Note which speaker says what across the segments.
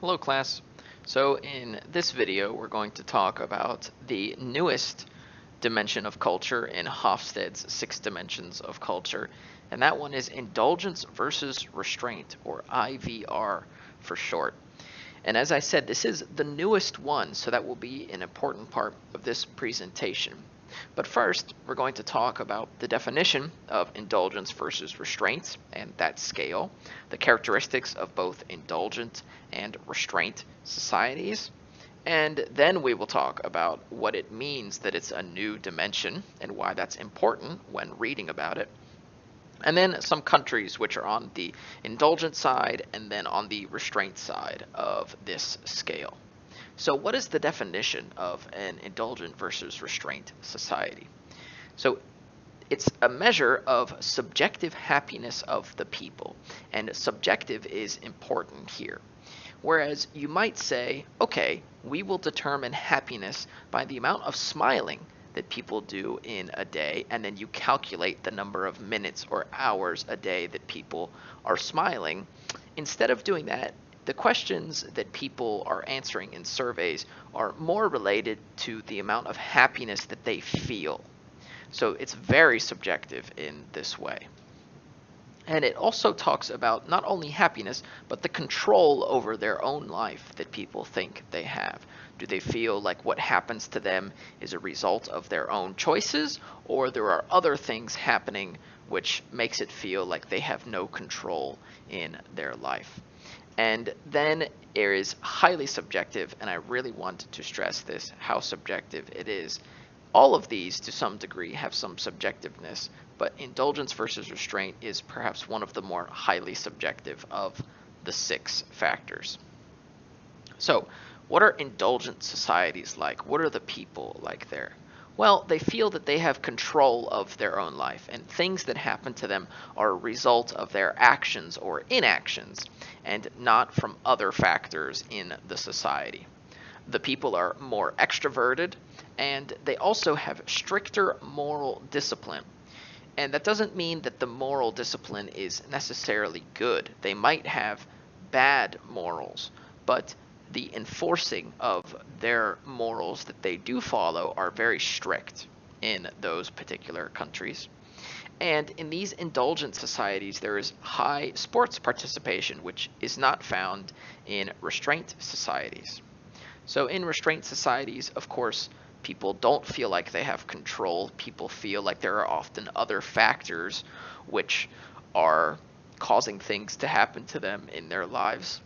Speaker 1: Hello class. So in this video we're going to talk about the newest dimension of culture in Hofstede's 6 dimensions of culture, and that one is indulgence versus restraint, or IVR for short. And as I said, this is the newest one, so that will be an important part of this presentation. But first, we're going to talk about the definition of indulgence versus restraint and that scale, the characteristics of both indulgent and restraint societies, and then we will talk about what it means that it's a new dimension and why that's important when reading about it. And then some countries which are on the indulgent side and then on the restraint side of this scale. So what is the definition of an indulgent versus restraint society? So it's a measure of subjective happiness of the people, and subjective is important here. Whereas you might say, okay, we will determine happiness by the amount of smiling that people do in a day, and then you calculate the number of minutes or hours a day that people are smiling. Instead of doing that, the questions that people are answering in surveys are more related to the amount of happiness that they feel. So it's very subjective in this way. And it also talks about not only happiness, but the control over their own life that people think they have. Do they feel like what happens to them is a result of their own choices, or there are other things happening which makes it feel like they have no control in their life? And then there is highly subjective, and I really want to stress this, how subjective it is. All of these, to some degree, have some subjectiveness, but indulgence versus restraint is perhaps one of the more highly subjective of the 6 factors. So, what are indulgent societies like? What are the people like there? Well, they feel that they have control of their own life, and things that happen to them are a result of their actions or inactions, and not from other factors in the society. The people are more extroverted, and they also have stricter moral discipline. And that doesn't mean that the moral discipline is necessarily good. They might have bad morals, but the enforcing of their morals that they do follow are very strict in those particular countries. And in these indulgent societies, there is high sports participation, which is not found in restraint societies. So in restraint societies, of course, people don't feel like they have control. People feel like there are often other factors which are causing things to happen to them in their lives.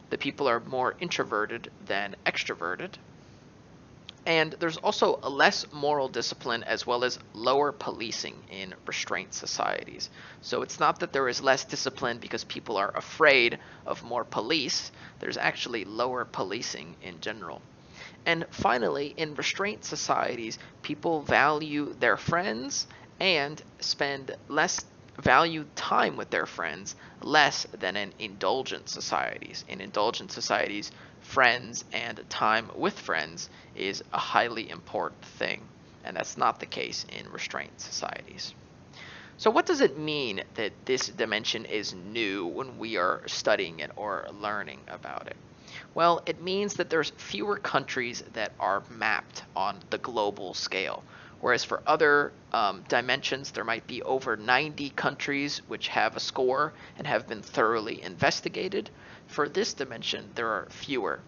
Speaker 1: The people are more introverted than extroverted. And there's also a less moral discipline as well as lower policing in restraint societies. So it's not that there is less discipline because people are afraid of more police. There's actually lower policing in general. And finally, in restraint societies, people value their friends and spend less valued time with their friends less than in indulgent societies. In indulgent societies, friends and time with friends is a highly important thing, and that's not the case in restraint societies. So what does it mean that this dimension is new when we are studying it or learning about it? Well, it means that there's fewer countries that are mapped on the global scale. Whereas for other dimensions, there might be over 90 countries which have a score and have been thoroughly investigated. For this dimension, there are fewer.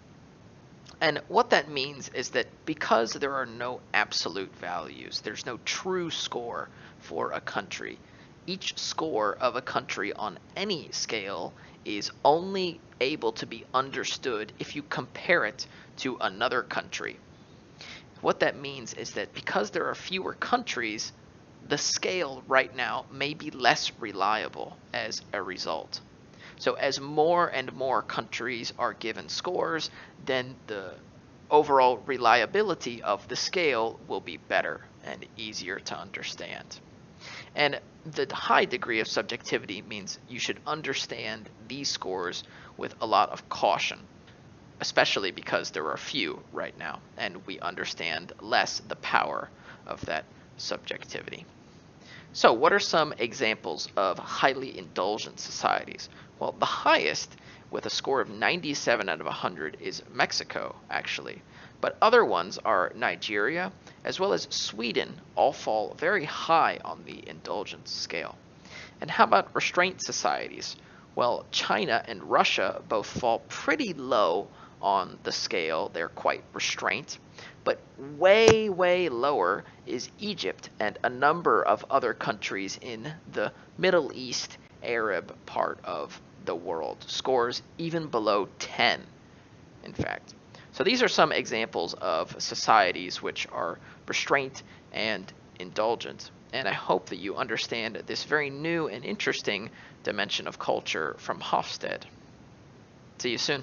Speaker 1: And what that means is that because there are no absolute values, there's no true score for a country. Each score of a country on any scale is only able to be understood if you compare it to another country. What that means is that because there are fewer countries, the scale right now may be less reliable as a result. So as more and more countries are given scores, then the overall reliability of the scale will be better and easier to understand. And the high degree of subjectivity means you should understand these scores with a lot of caution, especially because there are few right now, and we understand less the power of that subjectivity. So what are some examples of highly indulgent societies? Well, the highest with a score of 97 out of 100 is Mexico, actually. But other ones are Nigeria, as well as Sweden, all fall very high on the indulgence scale. And how about restraint societies? Well, China and Russia both fall pretty low on the scale. They're quite restraint. But way, way lower is Egypt and a number of other countries in the Middle East Arab part of the world. Scores even below 10, in fact. So these are some examples of societies which are restraint and indulgent. And I hope that you understand this very new and interesting dimension of culture from Hofstede. See you soon.